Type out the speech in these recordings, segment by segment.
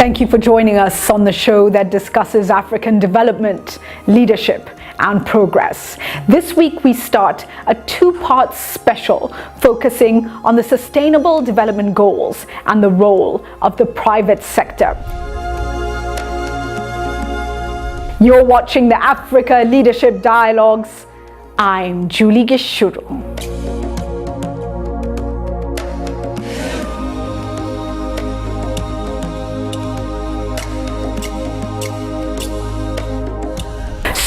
Thank you for joining us on the show that discusses African development, leadership, and progress. This week we start a two-part special focusing on the Sustainable Development Goals and the role of the private sector. You're watching the Africa Leadership Dialogues. I'm Julie Gishuru.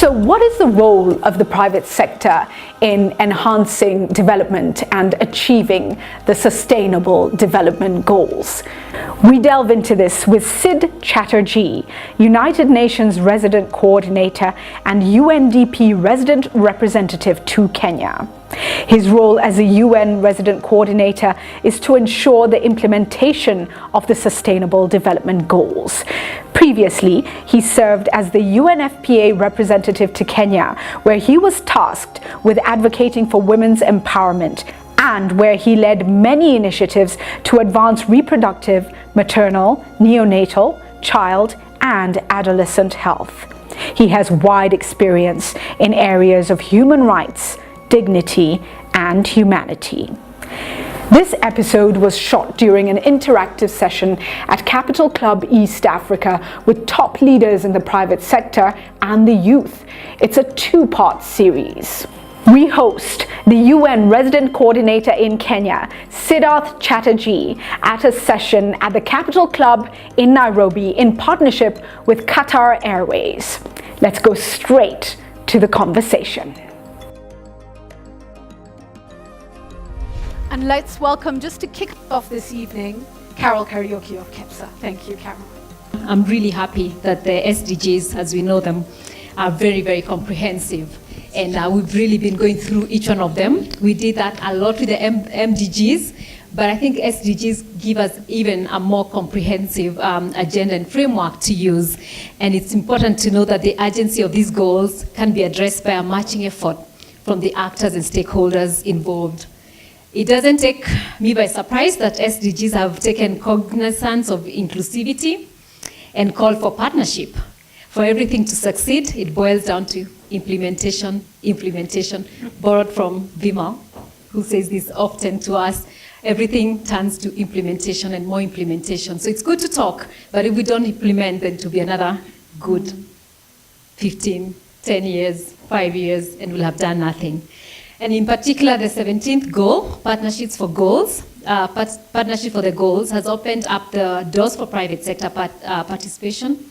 So what is the role of the private sector in enhancing development and achieving the Sustainable Development Goals? We delve into this with Sid Chatterjee, United Nations Resident Coordinator and UNDP Resident Representative to Kenya. His role as a UN Resident Coordinator is to ensure the implementation of the Sustainable Development Goals. Previously, he served as the UNFPA representative to Kenya, where he was tasked with advocating for women's empowerment and where he led many initiatives to advance reproductive, maternal, neonatal, child, and adolescent health. He has wide experience in areas of human rights, dignity, and humanity. This episode was shot during an interactive session at Capital Club East Africa with top leaders in the private sector and the youth. It's a two-part series. We host the UN Resident Coordinator in Kenya, Siddharth Chatterjee, at a session at the Capital Club in Nairobi in partnership with Qatar Airways. Let's go straight to the conversation. And let's welcome, just to kick off this evening, Carol Karaoke of KEPSA. Thank you, Carol. I'm really happy that the SDGs, as we know them, are very, very comprehensive. And we've really been going through each one of them. We did that a lot with the MDGs, but I think SDGs give us even a more comprehensive agenda and framework to use. And it's important to know that the urgency of these goals can be addressed by a matching effort from the actors and stakeholders involved. It doesn't take me by surprise that SDGs have taken cognizance of inclusivity and call for partnership. For everything to succeed, it boils down to implementation, borrowed from Vimal, who says this often to us. Everything turns to implementation and more implementation. So it's good to talk, but if we don't implement, then to be another good 15, 10 years, 5 years, and we'll have done nothing. And in particular, the 17th goal, Partnerships for Goals, Partnership for the Goals, has opened up the doors for private sector participation,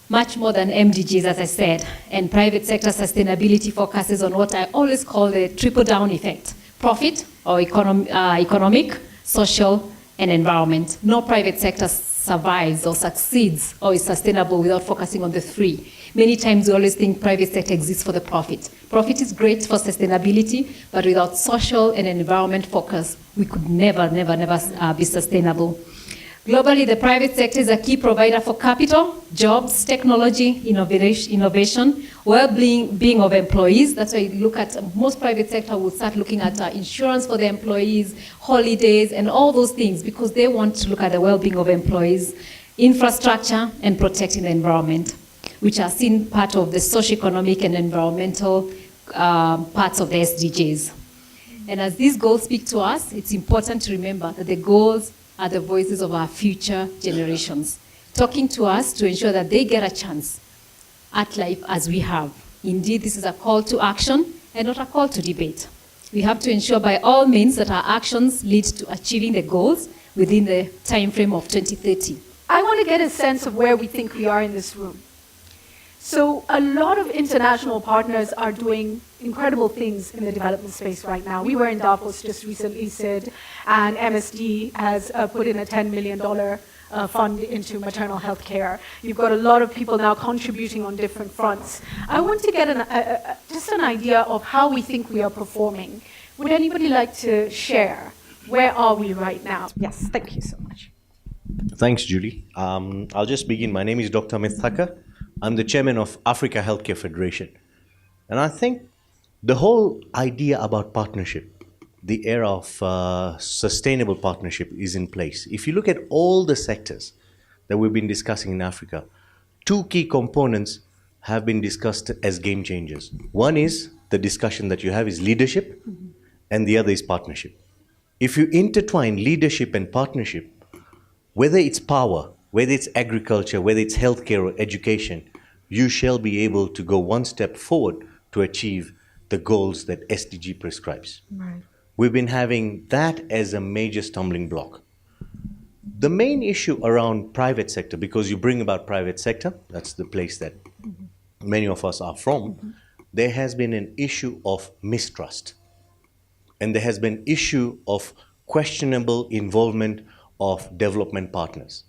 much more than MDGs, as I said. And private sector sustainability focuses on what I always call the triple-down effect: profit, or economic, social, and environment. No private sector survives or succeeds or is sustainable without focusing on the three. Many times we always think private sector exists for the profit. Profit is great for sustainability, but without social and environment focus, we could never be sustainable. Globally, the private sector is a key provider for capital, jobs, technology, innovation, well-being of employees. That's why you look at most private sector will start looking at insurance for the employees, holidays, and all those things, because they want to look at the well-being of employees, infrastructure, and protecting the environment, which are seen part of the socio-economic and environmental parts of the SDGs. And as these goals speak to us, it's important to remember that the goals are the voices of our future generations, talking to us to ensure that they get a chance at life as we have. Indeed, this is a call to action and not a call to debate. We have to ensure by all means that our actions lead to achieving the goals within the time frame of 2030. I want to get a sense of where we think we are in this room. So a lot of international partners are doing incredible things in the development space right now. We were in Davos just recently, Sid, and MSD has put in a $10 million fund into maternal health care. You've got a lot of people now contributing on different fronts. I want to get just an idea of how we think we are performing. Would anybody like to share? Where are we right now? Yes, thank you so much. Thanks, Julie. I'll just begin. My name is Dr. Amit Thacker. I'm the chairman of Africa Healthcare Federation. And I think the whole idea about partnership, the era of sustainable partnership is in place. If you look at all the sectors, that we've been discussing in Africa, two key components have been discussed as game changers. One is the discussion that you have is leadership, and the other is partnership. If you intertwine leadership and partnership, whether it's power, whether it's agriculture, whether it's healthcare or education, you shall be able to go one step forward to achieve the goals that SDG prescribes. Right. We've been having that as a major stumbling block. The main issue around private sector, because you bring about private sector, that's the place that many of us are from, there has been an issue of mistrust. And there has been issue of questionable involvement of development partners.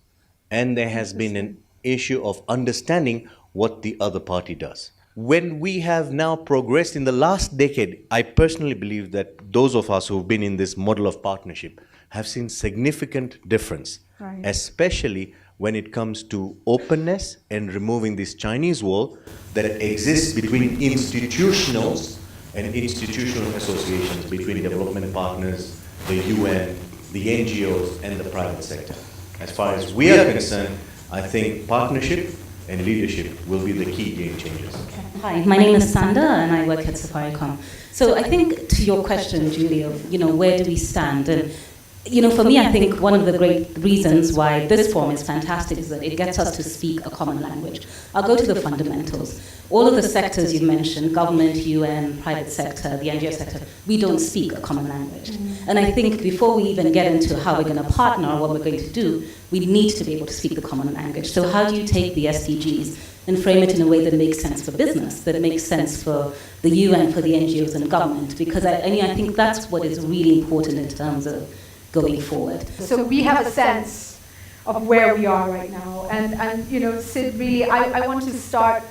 And there has been an issue of understanding what the other party does. When we have now progressed in the last decade, I personally believe that those of us who've been in this model of partnership have seen significant difference, Right. especially when it comes to openness and removing this Chinese wall that exists between institutionals and institutional associations, between development partners, the UN, the NGOs, and the private sector. As far as we are concerned, I think partnership and leadership will be the key game changers. Hi, my name is Sanda and I work at Safaricom. So I think to your question, Julie, of, where do we stand? And, for me, I think one of the great reasons why this forum is fantastic is that it gets us to speak a common language. I'll go to the fundamentals. All of the sectors you mentioned, government, UN, private sector, the NGO sector, we don't speak a common language. And I think before we even get into how we're going to partner or what we're going to do, we need to be able to speak the common language. So how do you take the SDGs and frame it in a way that makes sense for business, that makes sense for the UN, for the NGOs and the government? Because I think that's what is really important in terms of going forward. So we have a sense of where we are right now. And Sid, really, I want to start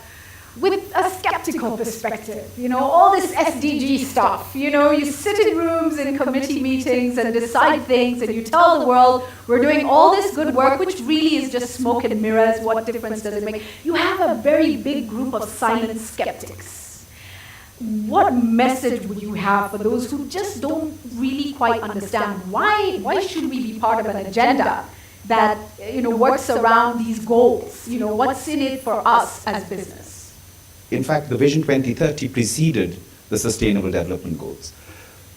with a skeptical perspective. All this SDG stuff, you sit in rooms in committee meetings and decide things and you tell the world we're doing all this good work, which really is just smoke and mirrors. What difference does it make? You have a very big group of silent skeptics. What message would you have for those who just don't really quite understand why should we be part of an agenda that works around these goals? What's in it for us as business? In fact, the Vision 2030 preceded the Sustainable Development Goals.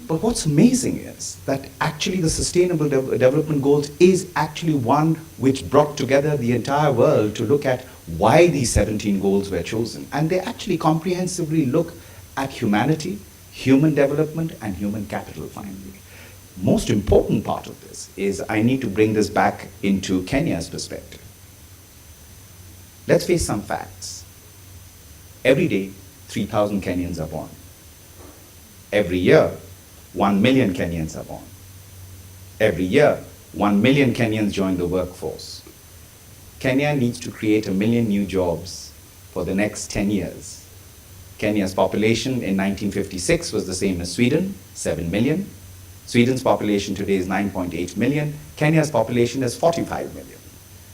But what's amazing is that actually the Sustainable Development Goals is actually one which brought together the entire world to look at why these 17 goals were chosen. And they actually comprehensively look at humanity, human development, and human capital finally. Most important part of this is I need to bring this back into Kenya's perspective. Let's face some facts. Every day, 3,000 Kenyans are born. Every year, 1 million Kenyans are born. Every year, 1 million Kenyans join the workforce. Kenya needs to create 1 million new jobs for the next 10 years. Kenya's population in 1956 was the same as Sweden, 7 million. Sweden's population today is 9.8 million. Kenya's population is 45 million.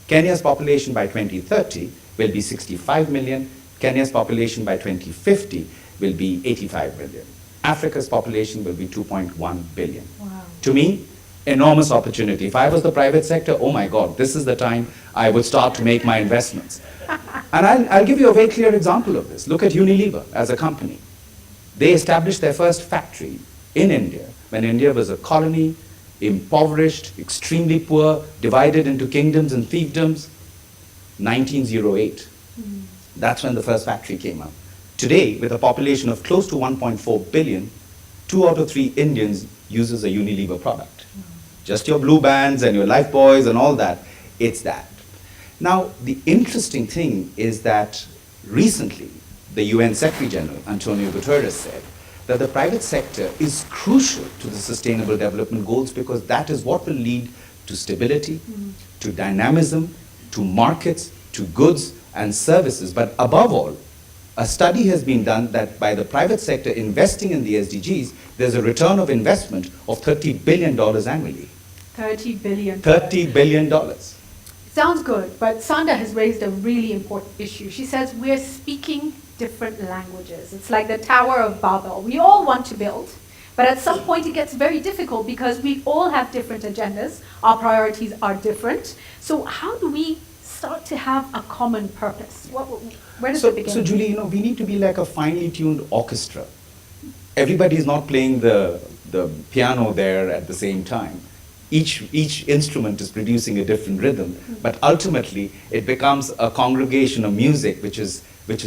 Kenya's population by 2030 will be 65 million. Kenya's population by 2050 will be 85 million. Africa's population will be 2.1 billion. Wow. To me, enormous opportunity. If I was the private sector, oh my God, this is the time I would start to make my investments. And I'll give you a very clear example of this. Look at Unilever as a company. They established their first factory in India when India was a colony, impoverished, extremely poor, divided into kingdoms and fiefdoms, 1908. That's when the first factory came up. Today, with a population of close to 1.4 billion, 2 out of 3 Indians uses a Unilever product. Just your blue bands and your life boys and all that, it's that. Now, the interesting thing is that recently, the UN Secretary General, Antonio Guterres, said that the private sector is crucial to the Sustainable Development Goals because that is what will lead to stability, to dynamism, to markets, to goods and services. But above all, a study has been done that by the private sector investing in the SDGs, there's a return of investment of $30 billion annually. $30 billion. $30 billion. Sounds good, but Sanda has raised a really important issue. She says we're speaking different languages. It's like the Tower of Babel. We all want to build, but at some point it gets very difficult because we all have different agendas. Our priorities are different. So how do we start to have a common purpose? Where does it begin? So Julie, we need to be like a finely tuned orchestra. Everybody is not playing the piano there at the same time. Each instrument is producing a different rhythm, but ultimately it becomes a congregation of music which is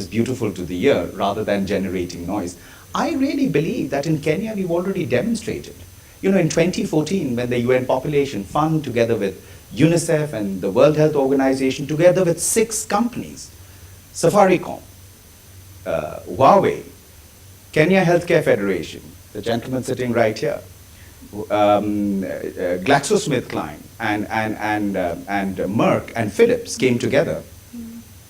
beautiful to the ear rather than generating noise. I really believe that in Kenya we've already demonstrated. In 2014, when the UN Population Fund, together with UNICEF and the World Health Organization, together with 6 companies, Safaricom, Huawei, Kenya Healthcare Federation, the gentleman sitting right here, GlaxoSmithKline and Merck and Philips came together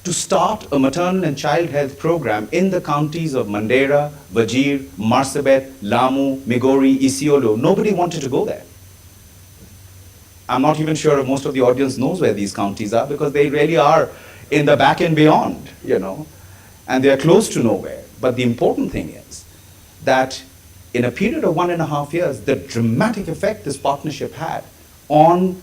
to start a maternal and child health program in the counties of Mandera, Wajir, Marsabit, Lamu, Migori, Isiolo. Nobody wanted to go there. I'm not even sure if most of the audience knows where these counties are, because they really are in the back and beyond, and they are close to nowhere. But the important thing is that in a period of 1.5 years, the dramatic effect this partnership had on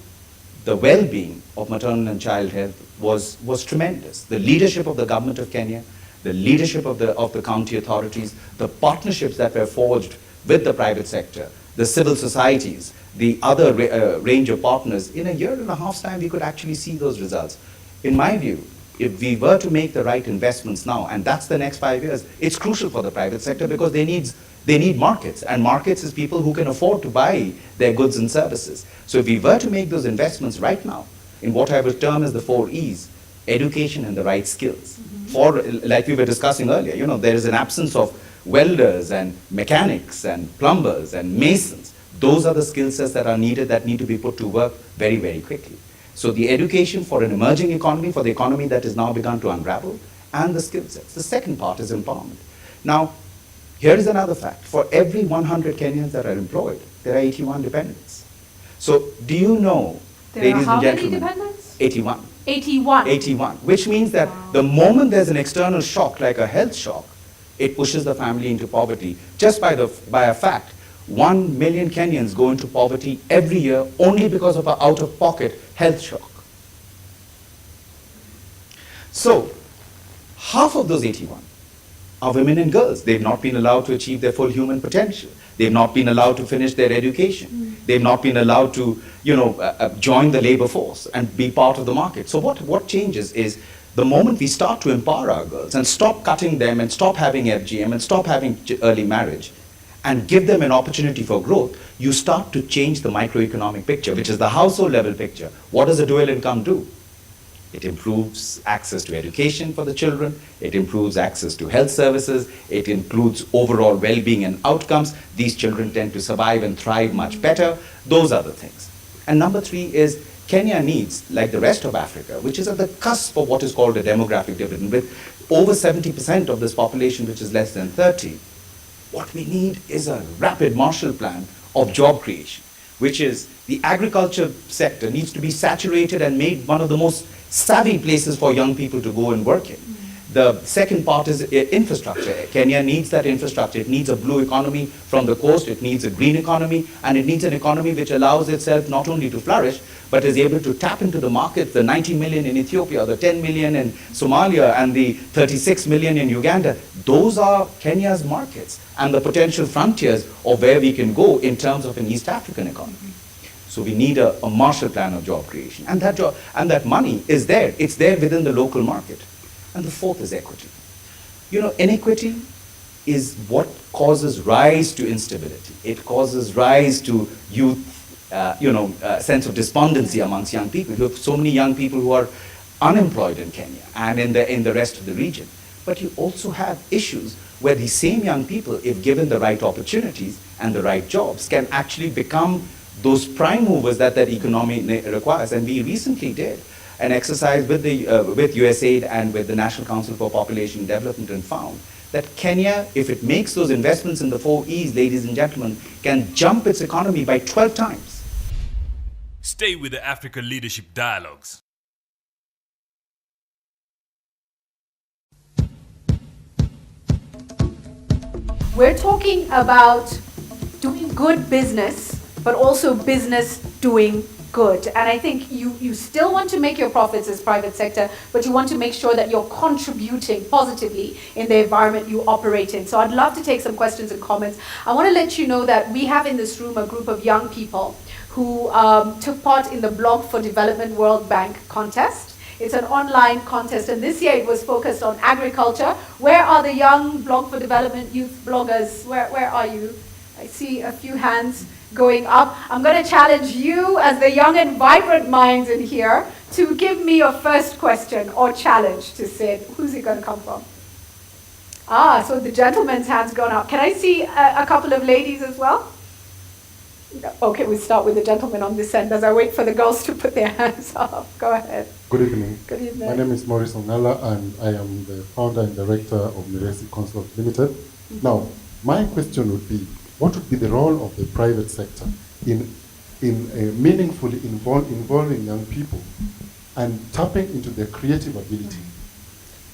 the well-being of maternal and child health was tremendous. The leadership of the government of Kenya, the leadership of the county authorities, the partnerships that were forged with the private sector, the civil societies, the other range of partners, in a 1.5 years' time, we could actually see those results. In my view, if we were to make the right investments now, and that's the next 5 years, it's crucial for the private sector because they need markets, and markets is people who can afford to buy their goods and services. So if we were to make those investments right now, in what I would term as the 4 E's, education and the right skills. Like we were discussing earlier, there is an absence of welders and mechanics and plumbers and masons. Those are the skill sets that are needed, that need to be put to work very, very quickly. So the education for an emerging economy, for the economy that has now begun to unravel, and the skill sets. The second part is empowerment. Now, here is another fact. For every 100 Kenyans that are employed, there are 81 dependents. So do you know, ladies and gentlemen, how many dependents? 81. 81. 81, which means that the moment there's an external shock, like a health shock, it pushes the family into poverty. Just by a fact, 1 million Kenyans go into poverty every year only because of an out-of-pocket health shock. So, half of those 81 are women and girls. They've not been allowed to achieve their full human potential. They've not been allowed to finish their education. They've not been allowed to, join the labor force and be part of the market. So what changes is the moment we start to empower our girls and stop cutting them and stop having FGM and stop having early marriage and give them an opportunity for growth, you start to change the microeconomic picture, which is the household level picture. What does a dual income do? It improves access to education for the children. It improves access to health services. It includes overall well-being and outcomes. These children tend to survive and thrive much better. Those are the things. And number 3 is Kenya needs, like the rest of Africa, which is at the cusp of what is called a demographic dividend, with over 70% of this population which is less than 30. What we need is a rapid Marshall Plan of job creation, which is the agriculture sector needs to be saturated and made one of the most savvy places for young people to go and work in. The second part is infrastructure. Kenya needs that infrastructure. It needs a blue economy from the coast. It needs a green economy, and it needs an economy which allows itself not only to flourish, but is able to tap into the market, the 90 million in Ethiopia, the 10 million in Somalia, and the 36 million in Uganda. Those are Kenya's markets and the potential frontiers of where we can go in terms of an East African economy. So we need a Marshall Plan of job creation. And that money is there. It's there within the local market. And the fourth is equity. Inequity is what causes rise to instability. It causes rise to youth, sense of despondency amongst young people. You have so many young people who are unemployed in Kenya and in the rest of the region. But you also have issues where these same young people, if given the right opportunities and the right jobs, can actually become those prime movers that economy requires. And we recently did an exercise with USAID and with the National Council for Population Development, and found that Kenya, if it makes those investments in the 4 E's, ladies and gentlemen, can jump its economy by 12 times. Stay with the Africa Leadership Dialogues. We're talking about doing good business, but also business doing good. And I think you still want to make your profits as private sector, but you want to make sure that you're contributing positively in the environment you operate in. So I'd love to take some questions and comments. I want to let you know that we have in this room a group of young people who took part in the Blog for Development World Bank contest. It's an online contest, and this year it was focused on agriculture. Where are the young Blog for Development youth bloggers? Where are you? I see a few hands going up. I'm going to challenge you as the young and vibrant minds in here to give me your first question or challenge to Sid. Who's it going to come from? Ah, so the gentleman's hand's gone up. Can I see a couple of ladies as well? Okay, we'll start with the gentleman on this end as I wait for the girls to put their hands up. Go ahead. Good evening. Good evening. My name is Maurice Ongala, and I am the founder and director of Miresi Consult Limited. Now, my question would be, what would be the role of the private sector in meaningfully involving young people and tapping into their creative ability,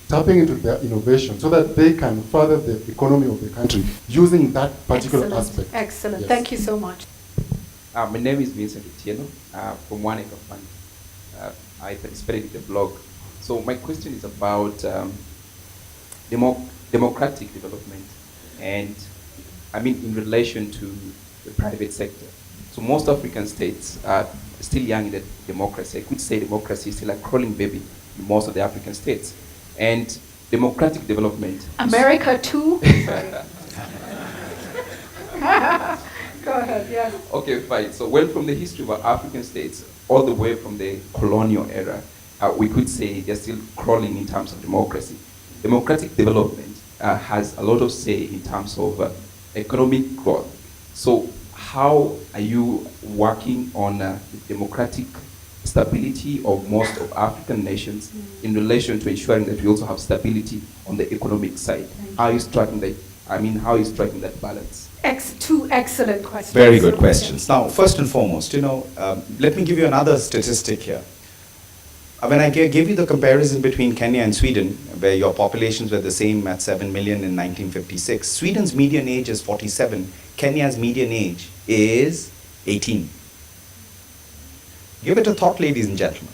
tapping into their innovation so that they can further the economy of the country using that particular aspect? Excellent. Yes. Thank you so much. My name is Vincent Itieno from One Acre Fund. I participated in the blog. So my question is about democratic development, and I mean in relation to the private sector. So most African states are still young in the democracy. I could say democracy is still a crawling baby in most of the African states. And democratic development... America too? Go ahead, yeah. Okay, fine. So, well, from the history of our African states, all the way from the colonial era, we could say they're still crawling in terms of democracy. Democratic development has a lot of say in terms of economic growth. So, how are you working on the democratic stability of most of African nations in relation to ensuring that we also have stability on the economic side? How are you striking that? How are you striking that balance? Two excellent questions. Very good questions. Now, first and foremost, let me give you another statistic here. When I gave you the comparison between Kenya and Sweden, where your populations were the same at 7 million in 1956, Sweden's median age is 47, Kenya's median age is 18. Give it a thought, ladies and gentlemen.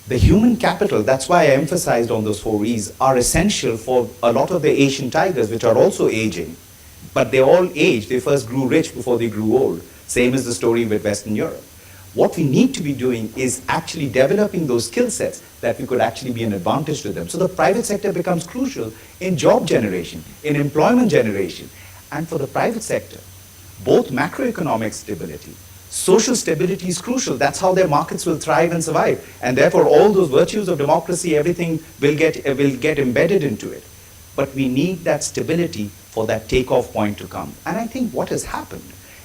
The human capital, that's why I emphasized on those 4 E's, are essential for a lot of the Asian tigers, which are also aging. But they all aged. They first grew rich before they grew old. Same is the story with Western Europe. What we need to be doing is actually developing those skill sets that we could actually be an advantage to them. So the private sector becomes crucial in job generation, in employment generation. And for the private sector, both macroeconomic stability, social stability is crucial. That's how their markets will thrive and survive. And therefore, all those virtues of democracy, everything will get embedded into it. But we need that stability for that takeoff point to come. And I think what has happened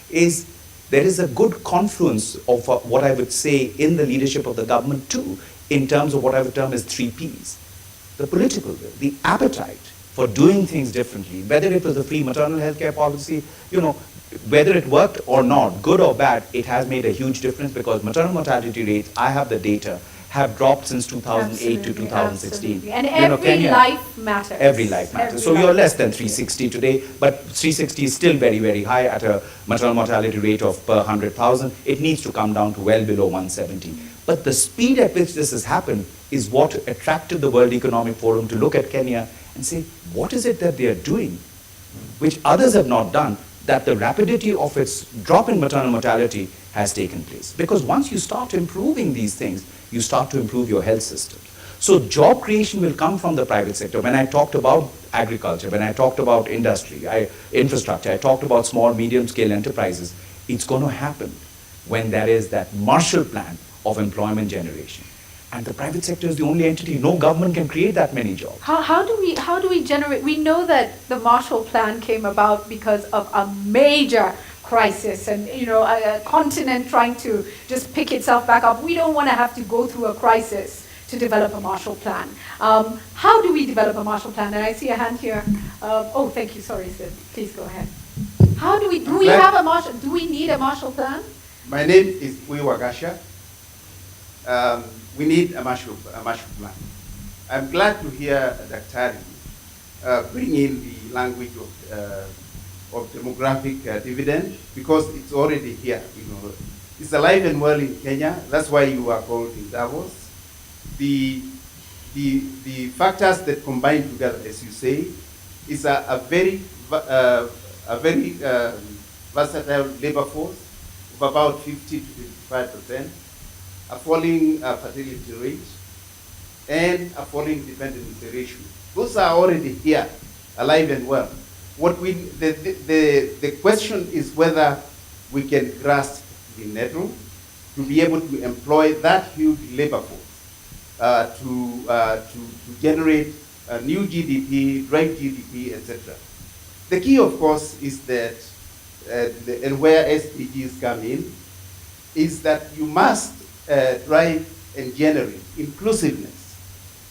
is there is a good confluence of what I would say in the leadership of the government too, in terms of what I would term as 3 Ps. The political will, the appetite for doing things differently, whether it was the free maternal health care policy, whether it worked or not, good or bad, it has made a huge difference because maternal mortality rates, I have the data, have dropped since 2008 to 2016. Absolutely. And every life matters. Every life matters. So you're less than 360 today, but 360 is still very, very high at a maternal mortality rate of per 100,000. It needs to come down to well below 170. But the speed at which this has happened is what attracted the World Economic Forum to look at Kenya and say, what is it that they are doing, which others have not done, that the rapidity of its drop in maternal mortality has taken place. Because once you start improving these things, you start to improve your health system. So job creation will come from the private sector. When I talked about agriculture, when I talked about industry, infrastructure, I talked about small, medium-scale enterprises, it's going to happen when there is that Marshall Plan of employment generation. And the private sector is the only entity. No government can create that many jobs. How do we generate? We know that the Marshall Plan came about because of a major crisis and a continent trying to just pick itself back up. We don't want to have to go through a crisis to develop a Marshall Plan. How do we develop a Marshall Plan? And I see a hand here. Oh, thank you. Sorry, Sid. Please go ahead. How do we have a Marshall? Do we need a Marshall Plan? My name is Uwe Wagasha. We need a Marshall Plan. I'm glad to hear Dr. bring in the language of demographic dividend because it's already here. is alive and well in Kenya. That's why you are called in Davos. The factors that combine together, as you say, is a very versatile labor force of about 50 to 55%, a falling fertility rate, and a falling dependency ratio. Those are already here, alive and well. The question is whether we can grasp the nettle to be able to employ that huge labor force to generate new GDP, drive GDP, etc. The key, of course, is that, and where SDGs come in, is that you must drive and generate inclusiveness.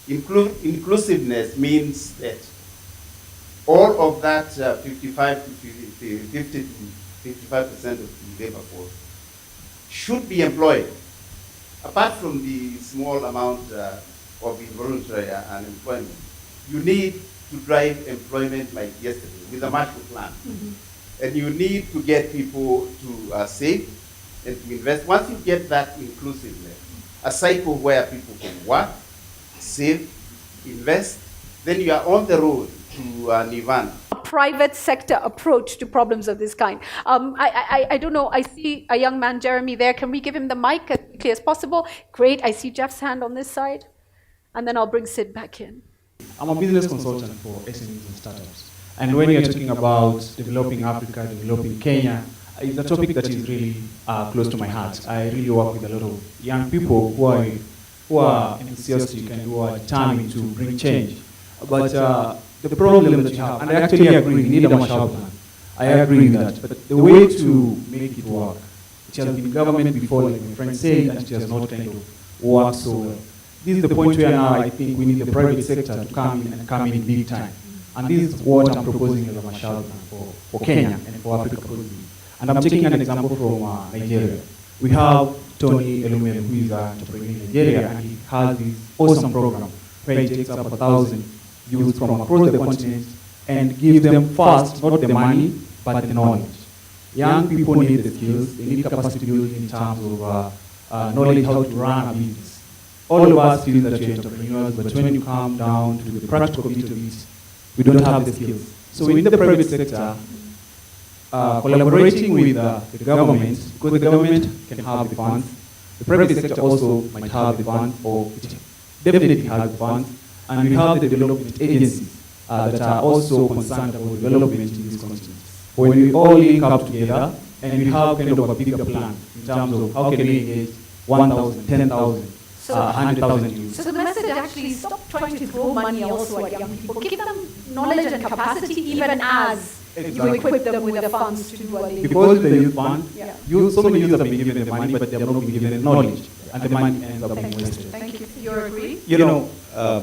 Inclusiveness means that all of that 50 to 55% of the labor force should be employed. Apart from the small amount of involuntary unemployment, you need to drive employment like yesterday with a Marshall Plan. And you need to get people to save and to invest. Once you get that inclusiveness, a cycle where people can work, save, invest, then you are on the road to nirvana. A private sector approach to problems of this kind. I don't know, I see a young man, Jeremy, there. Can we give him the mic as quickly as possible? Great, I see Jeff's hand on this side. And then I'll bring Sid back in. I'm a business consultant for SMEs and startups. And when you're talking about developing Africa, developing Kenya, it's a topic that is really close to my heart. I really work with a lot of young people who are enthusiastic and who are determined to bring change. But the problem that you have, and I actually agree, we need a Marshall Plan. I agree with that. But the way to make it work, it has been government before, like my friend said, and it has not kind of worked so well. This is the point where now I think we need the private sector to come in big time. And this is what I'm proposing as a Marshall Plan for Kenya and for Africa. And I'm taking an example from Nigeria. We have Tony Elumelu, who is an entrepreneur in Nigeria, and he has this awesome program where he takes up 1,000 youth from across the continent and give them first, not the money, but the knowledge. Young people need the skills, they need capacity building in terms of knowledge how to run a business. All of us feel that you're entrepreneurs, but when you come down to the practical bit of it, we don't have the skills. So in the private sector, collaborating with the government, because the government can have the funds, the private sector also might have the funds, or it definitely has the funds, and we have the development agencies that are also concerned about development in this continent. When we all link up together, and we have kind of a bigger plan in terms of how can we engage 1,000, 10,000, 100,000 youth. So the message actually is stop trying to throw money also at young people. Give them knowledge and capacity even as you equip them with the funds to do what they do. Because the youth fund, so many youth have been given the money, but they have not been given the knowledge, and the money ends up being wasted. Thank you. You agree? You know,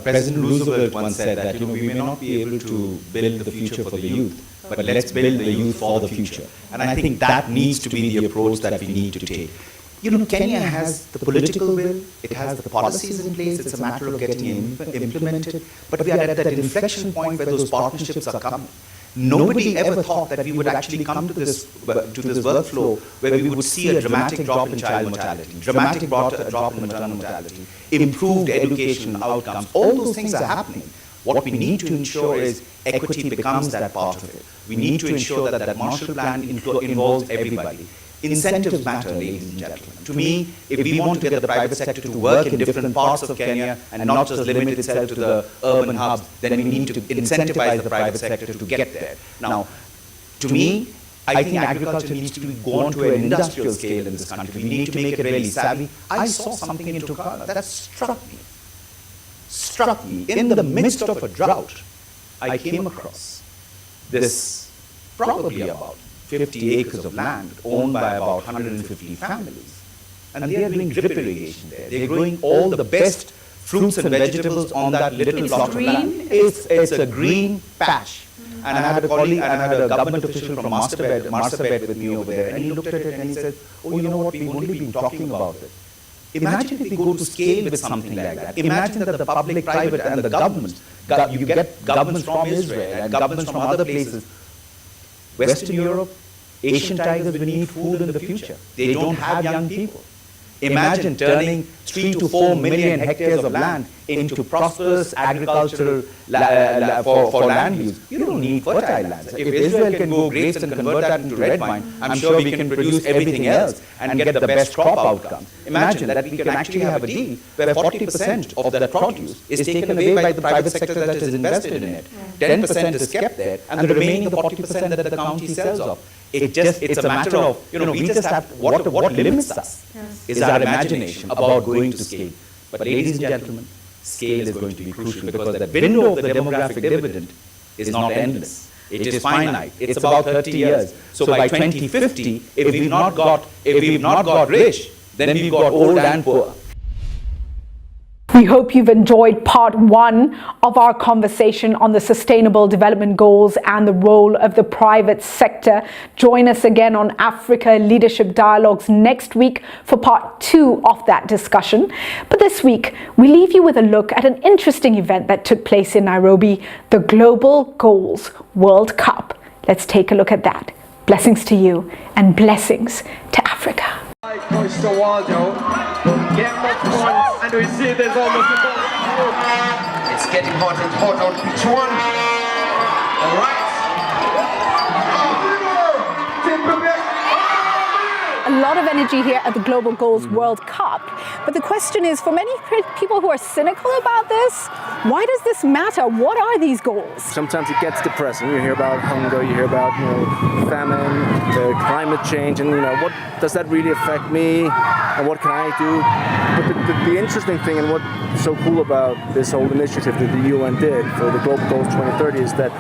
President Roosevelt once said that, we may not be able to build the future for the youth, but let's build the youth for the future. And I think that needs to be the approach that we need to take. Kenya has the political will, it has the policies in place, it's a matter of getting implemented, but we are at that inflection point where those partnerships are coming. Nobody ever thought that we would actually come to this workflow where we would see a dramatic drop in child mortality, dramatic drop in maternal mortality, improved education outcomes. All those things are happening. What we need to ensure is equity becomes that part of it. We need to ensure that that Marshall Plan involves everybody. Incentives matter, ladies and gentlemen. To me, if we want to get the private sector to work in different parts of Kenya and not just limit itself to the urban hubs, then we need to incentivize the private sector to get there. Now, to me, I think agriculture needs to be gone to an industrial scale in this country. We need to make it really savvy. I saw something in Turkana that struck me. In the midst of a drought, I came across this probably about 50 acres of land owned by about 150 families. And they are doing drip irrigation there. They're growing all the best fruits and vegetables on that little plot of land. It's a green patch. And I had a colleague, and I had a government official from Marsabed with me over there, and he looked at it and he said, oh, you know what, we've only been talking about it. Imagine if we go to scale with something like that. Imagine that the public, private, and the governments, you get governments from Israel and governments from other places, Western Europe, Asian tigers will need food in the future. They don't have young people. Imagine turning 3 to 4 million hectares of land into prosperous agricultural for land use. You don't need fertile lands. If Israel can grow grapes and convert that into red wine, I'm sure we can produce everything else and get the best crop outcomes. Imagine that we can actually have a deal where 40% of that produce is taken away by the private sector that is invested in it. 10% is kept there, and the remaining 40% that the county sells off. It's a matter of, we just have, what limits us is our imagination about going to scale. But ladies and gentlemen, scale is going to be crucial because the window of the demographic dividend is not endless. It is finite. It's about 30 years. So by 2050, if we've not got rich, then we've got old and poor. We hope you've enjoyed part 1 of our conversation on the Sustainable Development Goals and the role of the private sector. Join us again on Africa Leadership Dialogues next week for part 2 of that discussion. But this week, we leave you with a look at an interesting event that took place in Nairobi, the Global Goals World Cup. Let's take a look at that. Blessings to you and blessings to Africa. And we see there's almost a goal. It's getting hot and hot on each one. All right. A lot of energy here at the Global Goals World Cup. But the question is, for many people who are cynical about this, why does this matter? What are these goals? Sometimes it gets depressing. You hear about hunger, you hear about famine, climate change, and what does that really affect me? And what can I do? But the interesting thing and what's so cool about this whole initiative that the UN did for the Global Goals 2030 is that,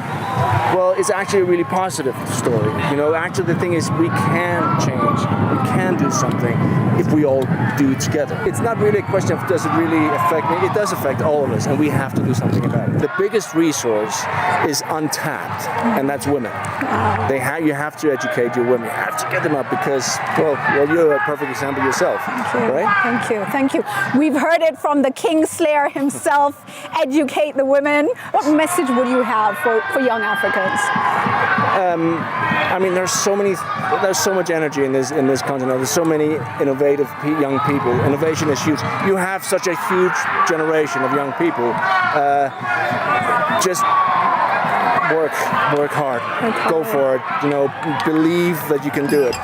well, it's actually a really positive story. Actually the thing is we can change, we can do something if we all do it together. It's not really a question of does it really affect me? It does affect all of us, and we have to do something about it. The biggest resource is untapped, and that's women. You have to educate your women. You have to get them up because, well, you're a perfect example yourself. Right? Thank you. We've heard it from the Kingslayer himself, educate the women. What message would you have for young Africans? There's so much energy in this continent. There's so many innovative young people. Innovation is huge. You have such a huge generation of young people. Just work hard. Go for it. Believe that you can do it.